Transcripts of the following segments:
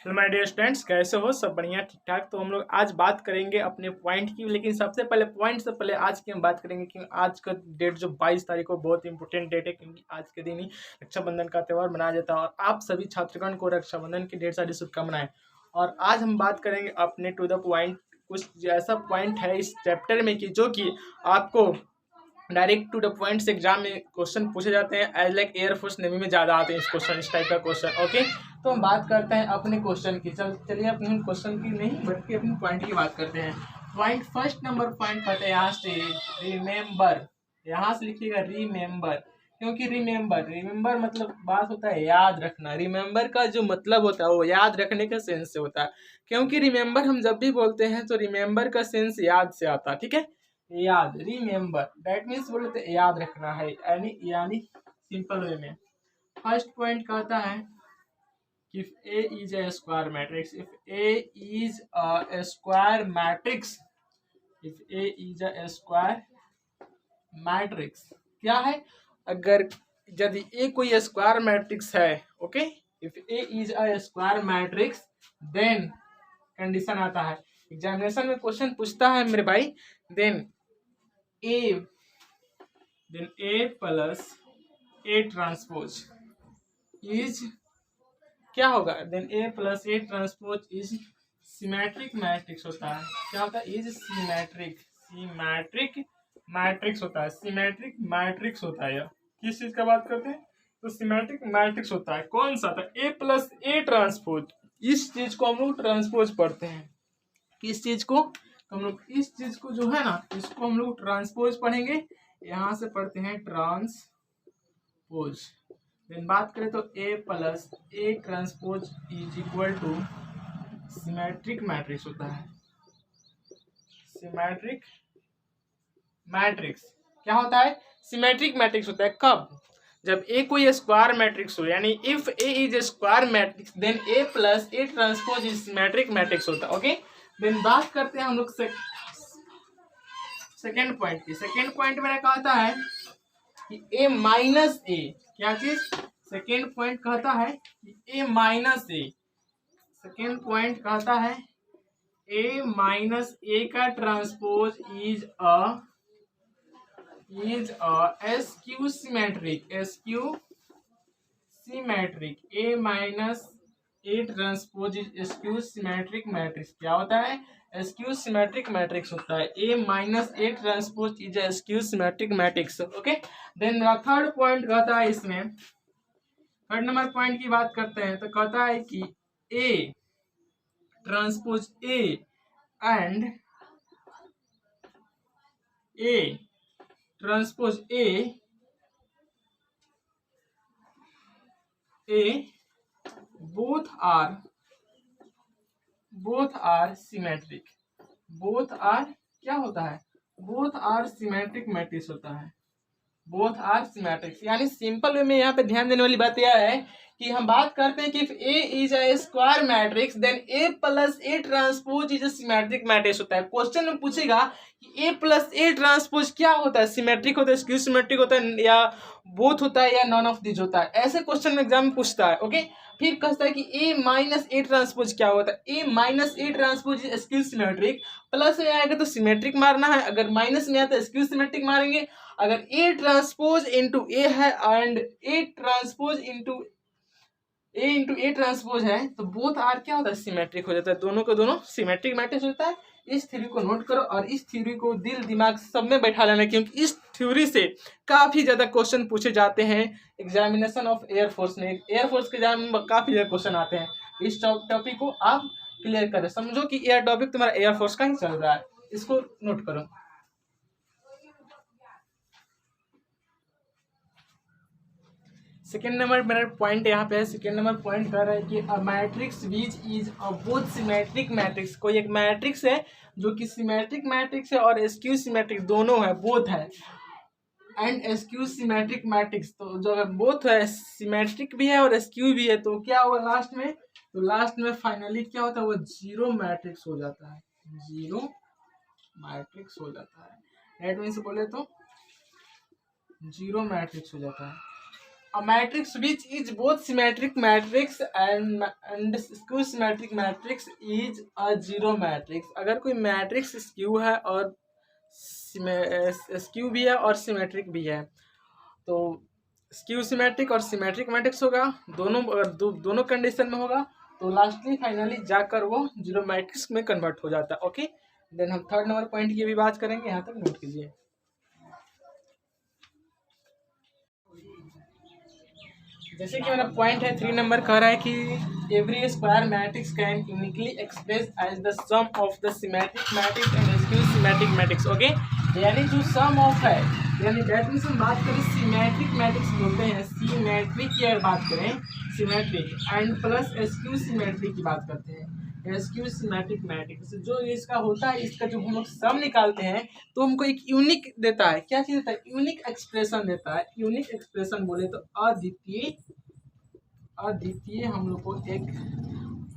Hello my dear students, कैसे हो? सब बढ़िया, ठीक ठाक। तो हम लोग आज बात करेंगे अपने पॉइंट की, लेकिन सबसे पहले पॉइंट से पहले आज की हम बात करेंगे कि आज का डेट जो 22 तारीख को बहुत इंपॉर्टेंट डेट है, क्योंकि आज के दिन ही रक्षाबंधन का त्यौहार मनाया जाता है और आप सभी छात्रगण को रक्षाबंधन की ढेर सारी शुभकामनाएं। और आज हम बात करेंगे अपने टू द पॉइंट, कुछ ऐसा पॉइंट है इस चैप्टर में कि जो कि आपको direct to the points exam में क्वेश्चन पूछे जाते हैं। एज लाइक एयरफोर्स नेवी में ज़्यादा आते हैं इस क्वेश्चन, इस टाइप का क्वेश्चन। ओके, तो हम बात करते हैं अपने क्वेश्चन की। चलिए अपने क्वेश्चन की नहीं बल्कि अपने पॉइंट की बात करते हैं। पॉइंट फर्स्ट नंबर पॉइंट करते हैं यहाँ से रिमेंबर। यहाँ से लिखिएगा रिमेंबर, क्योंकि रिमेंबर मतलब बात होता है याद रखना। रिमेंबर का जो मतलब होता है वो याद रखने का सेंस से होता है, क्योंकि रिमेंबर हम जब भी बोलते हैं तो रिमेंबर का सेंस याद से आता है। ठीक है, याद, रिमेंबर दैट मीन्स बोलते याद रखना है, यानी सिंपल वे में। फर्स्ट पॉइंट कहता है if A is a square matrix, if A is a square matrix, if A is a square matrix क्या है? अगर यदि A कोई स्क्वायर मैट्रिक्स है, okay, if A is a square matrix then condition आता है, एग्जामिनेशन में question पूछता है मेरे भाई, then A plus A transpose is क्या होगा? Then A plus A transpose is symmetric matrix होता है। क्या होता है? इज सिमेट्रिक मैट्रिक्स होता है। सिमेट्रिक मैट्रिक्स होता है। किस चीज का बात करते हैं? तो सिमेट्रिक मैट्रिक्स होता है। कौन सा था? A plus A transpose. इस चीज को हम लोग ट्रांसपोज पढ़ते हैं। किस चीज को? तो हम लोग इस चीज को जो है ना, इसको हम लोग ट्रांसपोज पढ़ेंगे। यहाँ से पढ़ते हैं ट्रांसपोज। देन बात करें तो A plus A transpose is equal to symmetric matrix होता है। सिमेट्रिक मैट्रिक्स क्या होता है? सिमेट्रिक मैट्रिक्स होता है। कब? जब A कोई स्क्वायर मैट्रिक्स हो, यानी if A is a square matrix then A plus A transpose is symmetric matrix होता है। ओके, देन बात करते हैं हम लोग सेकेंड पॉइंट की। सेकेंड पॉइंट मैंने कहता है कि A माइनस A क्या चीज? सेकेंड पॉइंट कहता है कि A minus A, second point कहता है A माइनस A का transpose is SQ symmetric. SQ symmetric A minus A transpose is SQ symmetric matrix क्या होता है? SQ सिमेट्रिक मैट्रिक्स होता है। A minus A transpose is SQ symmetric matrix. Okay, then third point कहता है, इसमें third number point की बात करते हैं तो कहता है कि A transpose A and A transpose A both are symmetric। both are क्या होता है? both are symmetric मैट्रिक्स होता है। बोथ आर सिमेट्रिक्स, यानी सिंपल वे में यहाँ पे ध्यान देने वाली बात यह है कि हम बात करते हैं कि if A is a square matrix then A plus A transpose is a symmetric matrix होता है। क्वेश्चन में पूछेगा कि A प्लस A ट्रांसपोज क्या होता है? सिमेट्रिक होता है, स्क्यू सिमेट्रिक होता है, या बोथ होता है, या नॉन ऑफ दिस होता है? ऐसे क्वेश्चन में एग्जाम में पूछता है। ओके, फिर कहता है कि A माइनस A ट्रांसपोज क्या होता है? A minus A transpose is skew symmetric. Plus में आएगा तो सिमेट्रिक मारना है, अगर माइनस में आता है स्क्यू सिमेट्रिक मारेंगे। अगर A ट्रांसपोज इंटू A है and A transpose into A transpose है तो बोथ आर क्या होता है? सिमेट्रिक हो जाता है। दोनों को दोनों सिमेट्रिक मैट्रिक्स होता है। इस थ्योरी को नोट करो और इस थ्योरी को दिल दिमाग सब में बैठा लेना, क्योंकि इस थ्योरी से काफी ज्यादा क्वेश्चन पूछे जाते हैं एग्जामिनेशन ऑफ एयरफोर्स में। एयरफोर्स के एग्जाम में काफी ज्यादा क्वेश्चन आते हैं। इस टॉपिक को आप क्लियर करें, समझो कि यह टॉपिक तुम्हारा एयरफोर्स का ही चल रहा है, इसको नोट करो। सेकेंड नंबर मेरा पॉइंट यहाँ पे है। सेकेंड नंबर पॉइंट कर रहा है कि a matrix which is a both symmetric matrix. कोई एक मैट्रिक्स है जो कि सिमेट्रिक मैट्रिक्स है और स्क्यू सिमेट्रिक दोनों है, बोथ है, एंड स्क्यू सिमेट्रिक मैट्रिक्स। तो जो अगर बोथ है, सिमेट्रिक भी है और स्क्यू भी है, तो क्या होगा लास्ट में? तो लास्ट में फाइनली क्या होता है? वो जीरो मैट्रिक्स हो जाता है। जीरो मैट्रिक्स हो जाता है। दैट मीन्स बोले तो जीरो मैट्रिक्स हो जाता है। a matrix which is both symmetric matrix and skew symmetric matrix is a zero matrix। अगर कोई मैट्रिक्स स्क्यू है और स्क्यू भी है और सिमेट्रिक भी है तो स्क्यू सिमेट्रिक और सिमेट्रिक मैट्रिक्स होगा, दोनों अगर दोनों कंडीशन में होगा तो लास्टली फाइनली जाकर वो जीरो मैट्रिक्स में कन्वर्ट हो जाता है। ओके, देन हम थर्ड नंबर पॉइंट की भी बात करेंगे, यहाँ तक नोट कीजिए। जैसे कि मेरा पॉइंट है 3 नंबर कह रहा है कि every square matrix can uniquely express as the sum of the symmetric matrix and skew symmetric matrix. Okay, यानी जो सम ऑफ है, यानी दैट मींस हम बात करें सिमेट्रिक मैट्रिक्स बोलते हैं, सिमेट्रिक की अगर बात करें symmetric and plus skew symmetric की बात करते हैं, स्क्यू सिमेट्रिक मैट्रिक्स जो इसका होता है, इसका जो हम लोग सम निकालते हैं तो हमको एक यूनिक देता है। क्या चीज देता है? यूनिक एक्सप्रेशन देता है। यूनिक एक्सप्रेशन बोले तो अद्वितीय, अद्वितीय हम लोग को एक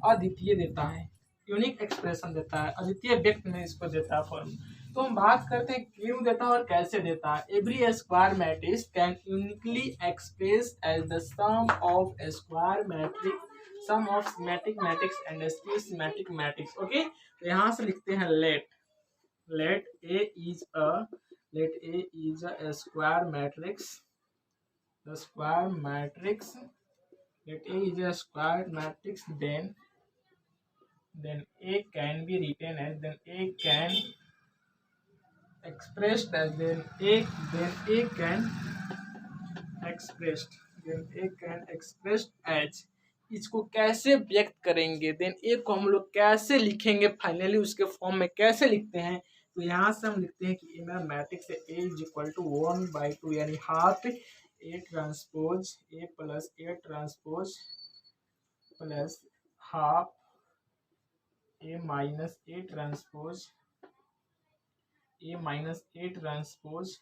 अद्वितीय देता है, यूनिक एक्सप्रेशन देता है, अद्वितीय व्यक्त में इसको देता है फॉर्म। तो हम बात करते हैं क्यों देता है और कैसे देता है। Every square matrix can uniquely express as the sum of square matrix, sum of symmetric matrix and skew symmetric matrix. Okay, तो यहाँ से लिखते हैं let A is a square matrix, the square matrix, let A is a square matrix, then A can be written as, then A can expressed as, then A can expressed as। इसको कैसे व्यक्त करेंगे, then ए को हम लोग कैसे लिखेंगे, finally उसके फॉर्म में कैसे लिखते हैं। तो यहाँ से हम लिखते हैं कि मेरा मैट्रिक्स है ए इज इक्वल टू 1/2 यानी half A transpose A plus A transpose plus half A minus A transpose, A minus A transpose.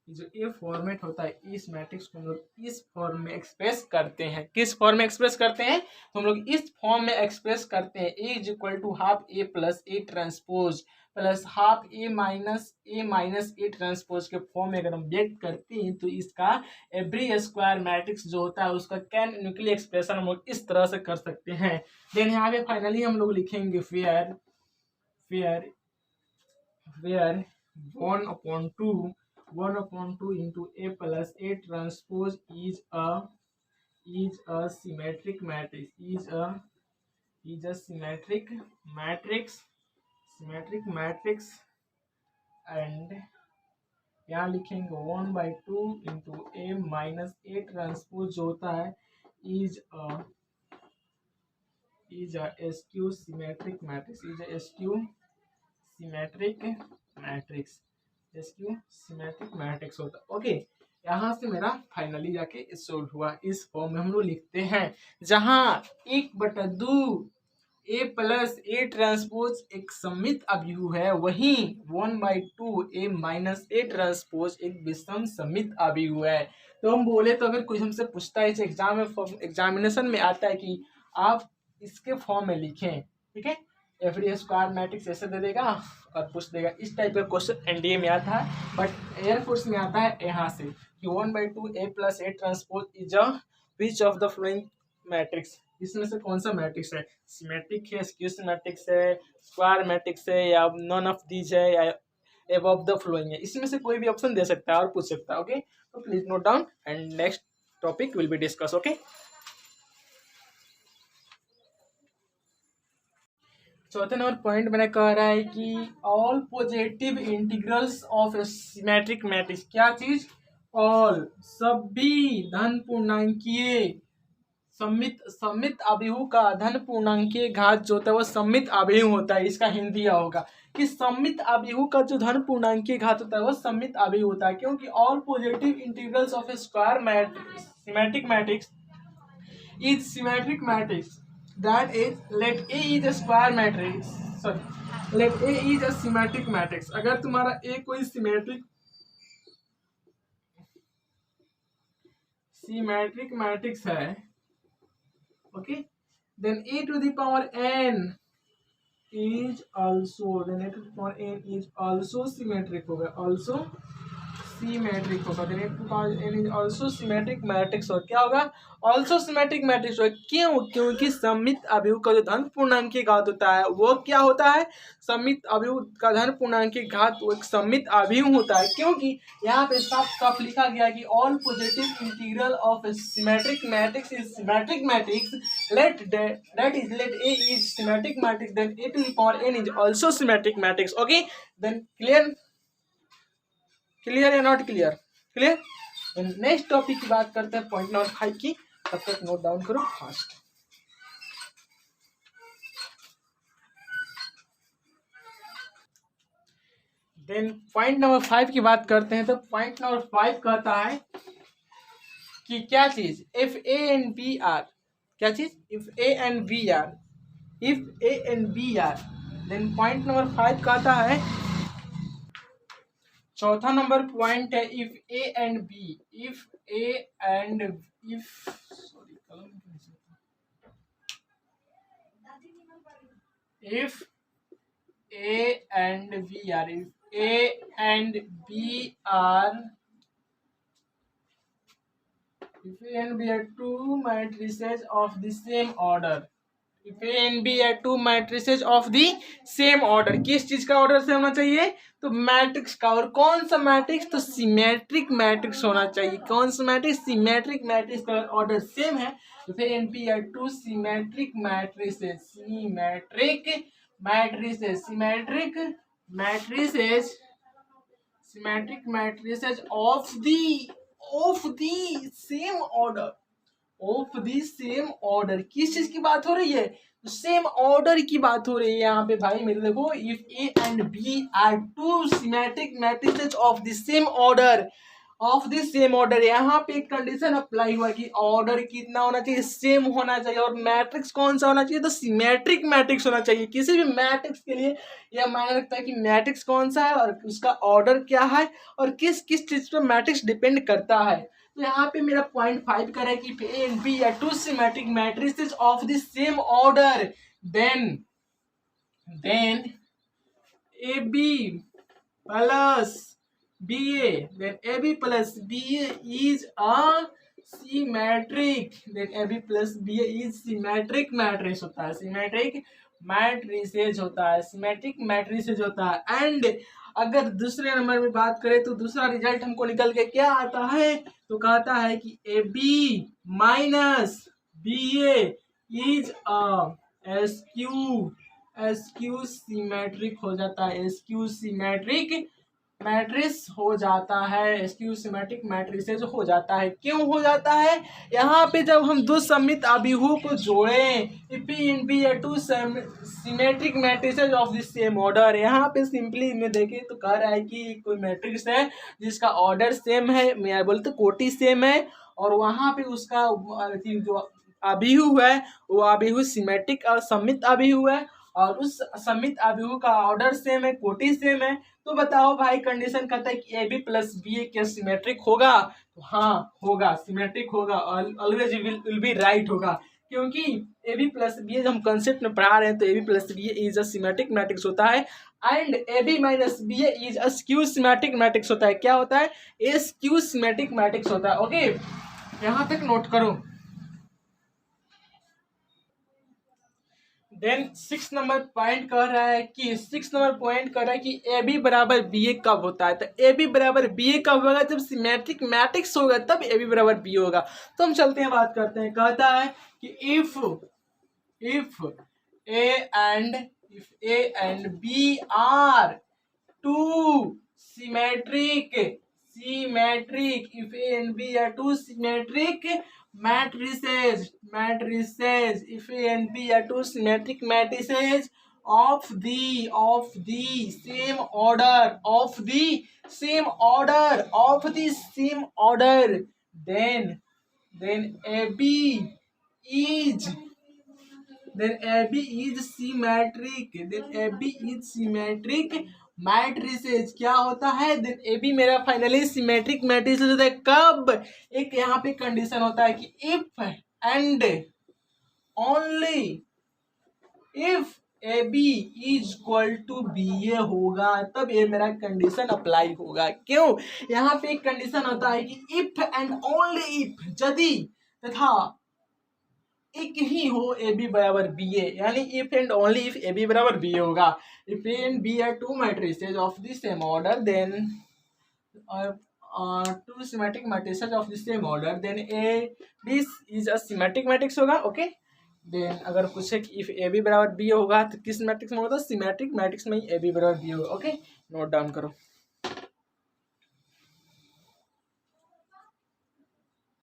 जो ए फॉर्मेट होता है, इस मैट्रिक्स को हम लोग इस फॉर्म में एक्सप्रेस करते हैं। किस फॉर्म में एक्सप्रेस करते हैं? तो हम लोग इस फॉर्म में एक्सप्रेस करते हैं, A is equal to half A plus A transpose plus half A minus A transpose के फॉर्म में अगर हम व्यक्त करते हैं तो इसका एवरी स्क्वायर मैट्रिक्स जो होता है उसका कैन यूनिकली एक्सप्रेशन हम लोग इस तरह से कर सकते हैं। देन यहाँ पे फाइनली हम लोग लिखेंगे fair 1/2 into A plus A transpose is a symmetric matrix, is a symmetric matrix and यहाँ लिखेंगे 1/2 into A minus A transpose जो होता है is a skew symmetric matrix, is a skew symmetric matrix, skew symmetric matrix होता है। Okay, यहाँ से मेरा फाइनली जाके सोल्व हुआ। इस फॉर्म में हम लोग लिखते हैं जहाँ 1/2 ए प्लस ए ट्रांसपोज एक सममित अभिव्यु है, वहीं 1/2 ए माइनस ए ट्रांसपोज एक विषम सममित अभिव्यु है। तो हम बोले तो अगर कोई हमसे पूछता है, इस एग्जामिनेशन में आता है कि आप इसके फॉर्म में लिखें, ठीक है, एवरी स्क्वायर मैट्रिक्स ऐसे दे देगा और पूछ देगा। इस टाइप का क्वेश्चन एनडीए में आता है, बट एयरफोर्स में आता है यहाँ से कि 1/2 A plus A transpose is a which of the following matrix, इसमें से कौन सा मैट्रिक्स है, सिमेट्रिक है, स्क्यू सिमेट्रिक्स है, स्क्वायर मैट्रिक्स है, या नॉन ऑफ दीज है, या अबव द फ्लोइंग है। इसमें से कोई भी ऑप्शन दे सकता है और पूछ सकता है। ओके, तो please note down and next topic will be discuss. Okay, चौथे नंबर पॉइंट मैंने कह रहा है कि all positive integrals of symmetric matrix, क्या चीज, ऑल सभी धन पूर्णांकीय सममित अभिव्यु का धन पूर्णांकीय घात जो होता है वो सममित अभिव्यु होता है। इसका हिंदी यह होगा कि सममित अभिव्यु का जो धन पूर्णांकीय घात होता है वो सममित अभिव्यु होता है, क्योंकि all positive integrals of A square symmetric matrix is symmetric matrix, that is let A is a square matrix, sorry let A is a symmetric matrix। अगर तुम्हारा A कोई सिमेट्रिक मैट्रिक्स है, okay, then A to the power n is also, then A to the power n is also symmetric होगा, also symmetric होगा, then n is also symmetric matrix हो, क्या होगा, also symmetric matrix होगा। क्यों? क्योंकि सममित अवयव का जो धन पूर्णांक घात होता है वो क्या होता है, सममित अवयव का धन पूर्णांक घात वो एक सममित अवयव होता है। क्योंकि यहाँ पे साफ साफ लिखा गया कि all positive integral of symmetric matrix is symmetric matrix, let A is symmetric matrix, then A to the power n is also symmetric matrix. Okay, then clear या not clear? Clear. Next topic की बात करते हैं point number 5 की, तब तक note down करो fast. Then point number 5 की बात करते हैं, तो पॉइंट नंबर 5 कहता है कि क्या चीज, if A and B are, क्या चीज, if A and B are, if A and B are, then point number 5 कहता है, चौथा नंबर पॉइंट है, if A and B, if A and if sorry if A and B are, if A and B are, if A and B are two matrices of the same order, if A and B are two matrices of the same order, किस चीज का order से होना चाहिए, तो matrix का। और कौन सा मैट्रिक्स, तो सिमेट्रिक मैट्रिक्स होना चाहिए। कौन सा मैट्रिक्स, सिमेट्रिक मैट्रिक्स का ऑर्डर सेम है। if A and B are two symmetric matrices, symmetric matrices, symmetric matrices, symmetric matrices of the same order, of the same order, किस चीज की बात हो रही है, सेम ऑर्डर की बात हो रही है यहाँ पे भाई मेरे। देखो, if A and B are two symmetric matrices of the same order, of the same order, यहाँ पे एक कंडीशन अप्लाई हुआ कि ऑर्डर कितना होना चाहिए, सेम होना चाहिए, और मैट्रिक्स कौन सा होना चाहिए, तो सिमेट्रिक मैट्रिक्स होना चाहिए। किसी भी मैट्रिक्स के लिए यह मायने रखता है कि मैट्रिक्स कौन सा है और उसका ऑर्डर क्या है और किस किस चीज पर मैट्रिक्स डिपेंड करता है। तो यहाँ पे मेरा पॉइंट 5 कर है कि A and B are two symmetric matrices of the same order, then A B plus BA, then AB plus BA is a symmetric, then AB plus BA is symmetric matrix होता है, symmetric matrices होता है, symmetric matrices होता है। And अगर दूसरे number में बात करें तो दूसरा रिजल्ट हमको निकल के क्या आता है, तो कहता है कि AB minus BA is SQ symmetric हो जाता है, SQ सिमेट्रिक मैट्रिक्स हो जाता है, स्क्यू सिमेट्रिक मैट्रिसेस हो जाता है। क्यों हो जाता है, यहाँ पे जब हम दो सममित अभिहू को जोड़ें, if A and B are two symmetric matrices of the same order, यहाँ पे सिंपली में देखें तो कह रहा है कि कोई मैट्रिक्स है जिसका ऑर्डर सेम है, मैं बोलते कोटि सेम है, और वहाँ पे उसका जो अभिहू है वो अभिहू सिमेट्रिक और सममित अभिहू है, और उस सममित अभिहू का ऑर्डर सेम है, कोटि सेम है। तो बताओ भाई, कंडीशन कहता है कि ए बी प्लस बी ए क्या सिमेट्रिक होगा, तो हाँ होगा, सिमेट्रिक होगा, ऑलवेज विल बी राइट होगा। क्योंकि A B plus B A हम कंसेप्ट में पढ़ा रहे हैं, तो A B plus B A is a symmetric matrix होता है, and A B minus B A is a skew symmetric matrix होता है। क्या होता है, ए स्क्यू सिमेट्रिक मैट्रिक्स होता है। ओके, यहाँ तक नोट करो। देन 6 नंबर पॉइंट कह रहा है कि ए बी बराबर बी ए कब होता है, तो ए बी बराबर बी ए कब होगा, जब सिमेट्रिक मैट्रिक्स होगा तब ए बी बराबर बी होगा। तो हम चलते हैं, बात करते हैं। कहता है कि if A and B are two symmetric, if A and B are two symmetric matrices, if A and B are two symmetric matrices of the same order, then AB is symmetric matrices. क्या होता है, then A B मेरा finally symmetric matrices होता है। कब, एक यहाँ पे कंडीशन होता है कि if and only if A B is equal to B A होगा, तब ये मेरा कंडीशन अप्लाई होगा। क्यों? यहाँ पे एक कंडीशन होता है कि इफ एंड ओनली इफ, यदि तथा एक ही हो ए बी बराबर बी ए, यानी if and only if A B बराबर बी ए होगा। If A and B are two matrices of the same order then two symmetric matrices of the same order then A B is a symmetric matrix होगा। Okay, then अगर पूछे कि if A B बराबर B होगा तो किस matrix में होगा? सिमेट्रिक मैट्रिक्स में ही ए बी बराबर बी होगा। ओके, नोट डाउन करो।